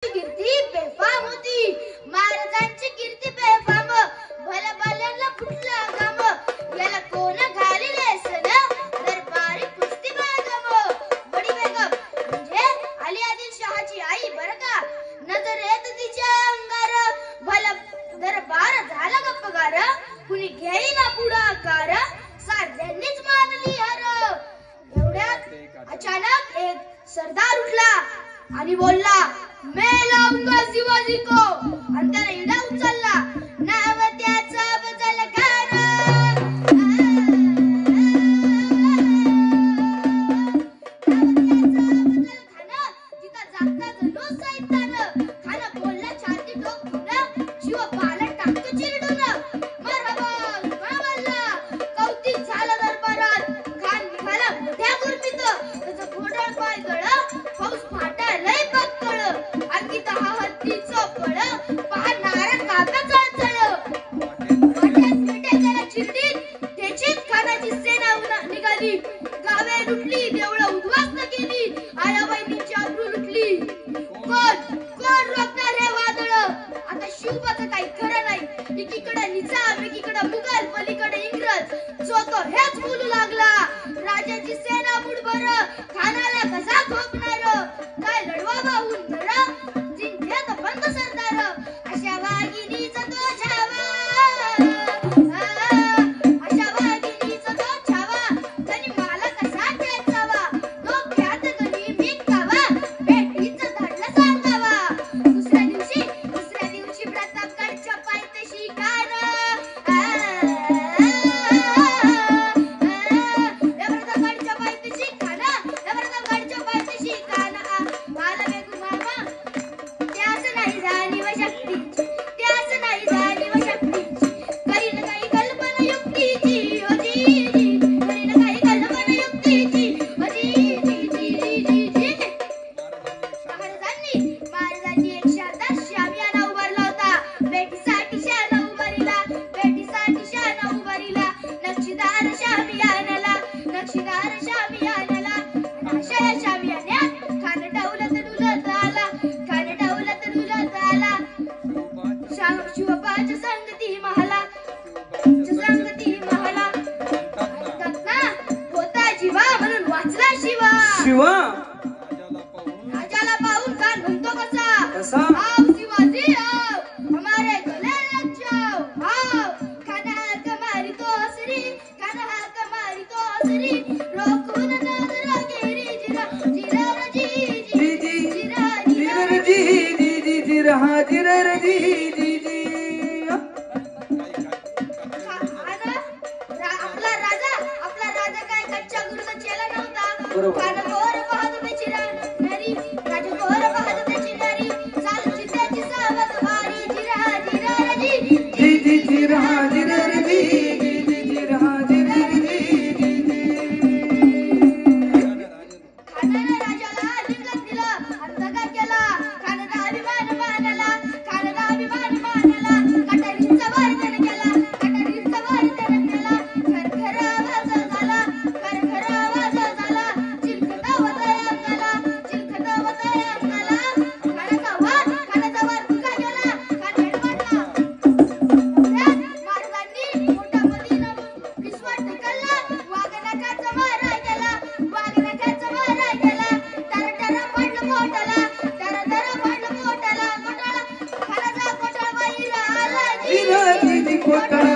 कीर्ती बेफाम होती, महाराजांची कीर्ती बेफाम, भल्या भल्यांना फुटलं घाम, याला कोण घालीले सन, दरबारी कुस्ती बागम. बडी बेगम म्हणजे अली आदिल शहाची आई बरं का. नजरेत तिच्या अंगार, भला दरबार झाला गप्पगार, कुणी घेईना पुढाकार, साध्यांनीच मानली हार. एवढ्यात अचानक एक सरदार उठला आणि बोलला, मैं लाऊंगा शिवाजी को. आणि त्याने इडा उचलला, नाव त्याचा बदल गार. जिथं जागता जणू सैतान, खान बोलला छाती ठोकून, शिव पालन टाकतो चिरडून. मरहबा मावल्ला, कौतिक झालं दरबारात, खान निघाला मोठ्या गुरमीत, त्याचं घोडाळ पाय गळ, पाऊस फाटा लय पक्कळ, अंकित हा हत्तीचं फळ, पाहणारा काकाचा चळ. वाट्यात मिठे त्याला चिरडीत, ठेचीत खानाची सेना निघाली, गावे लुटली, देवळं उद्ध्वस्त केली, आया बहिणींची अब्रू लुटली. कोण रोखणार हे वादळ. आता शिवबाचं काही खरं नाही. एकीकडे निजाम, एकीकडे मुघल, पलीकडे इंग्रज, जो तो हेच बोलू लागला. राजाची सेना मुठभर, खानाला कसा खोपणार, काय लढवा वाहून भर, जिंकण्यात बंद सरदार. अशा वाघिणीचा तो छावा, अशा वाघिणीचा तो छावा, गणी मला कसा ठेचावा, डोक्यात गणी मिटकावा, बेटीचं धाडलं सांगावा. दुसऱ्या दिवशी प्रतापगडच्या पायथ्याशी खान, प्रतापगडच्या पायथ्याशी खान, प्रतापगडच्या पायथ्याशी खान. मला बेगू मामा, त्यास नाही जाणीव शक्तीची, त्यास नाही जाणीव शक्तीची, काही ना काही कल्पना युक्तीची, ओ जी जी, काही ना काही कल्पना युक्तीची, ओ जी जी जी जी जी. महाराजांनी एक शानदार शामियाना उभारला होता. बेटीसाठी शाना उभारीला, बेटीसाठी शाना उभारीला, नक्षीदार शामियानाला, नक्षीदार शामियानाला. आणि अशा या शामियान्यात खान डौलत डुलत आला, खान डौलत डुलत आला. शिवबाच्या संगती महाला, संगती महाला. म्हणतात ना, होता जीवा म्हणून वाचला शिवा. शिवा राजाला पाहून खान म्हणतो कसा, कसा? आओ शिवाजी आओ, हमारे गले लग जाओ, आओ. खाना कमारी तो असरी, खाना कमारी तो असरी, रोकून नजरा गेरी, जिरा जिरा रजी जी जी, जिरा जिरा जी जी जी जी रहा जिरर जी जी जी. आपला राजा काय कच्च्या गुरुचा चेला नव्हता. बरोबर. खान गोर पाहत त्याची नारी, राजा गोर पाहत त्याची नारी, चालू चित्याची सावध वारी, जिरा जिरा रजी जी जी जी रहा जिरर जी जी जी जी रहा जिरर जी जी जी. खानाने राजाला लिंगन दिलं, अंतका केला, खानाचा अभिमान मानला, खानाचा अभिमान मानला, कटारींचा वर्धन केला, कटारींचा वर्धन केला. खरखर आवाज झाला, खरखर आवाज झाला, चिलखता वतय अंगाला, चिलखता वतय अंगाला. खानाचा वार तुका गेला, खान हेडवाटला. महाराजांनी मोठ्या पतीनं विश्वास ढकलला, वाघनखाचा मारा केला, वाघनखाचा मारा केला. टरटरा पडलं पोटाला, टरटरा पडलं पोटाला, घोटाळा खानाचा घोटाळा बाईला आला जी जी जी जी घोटाळा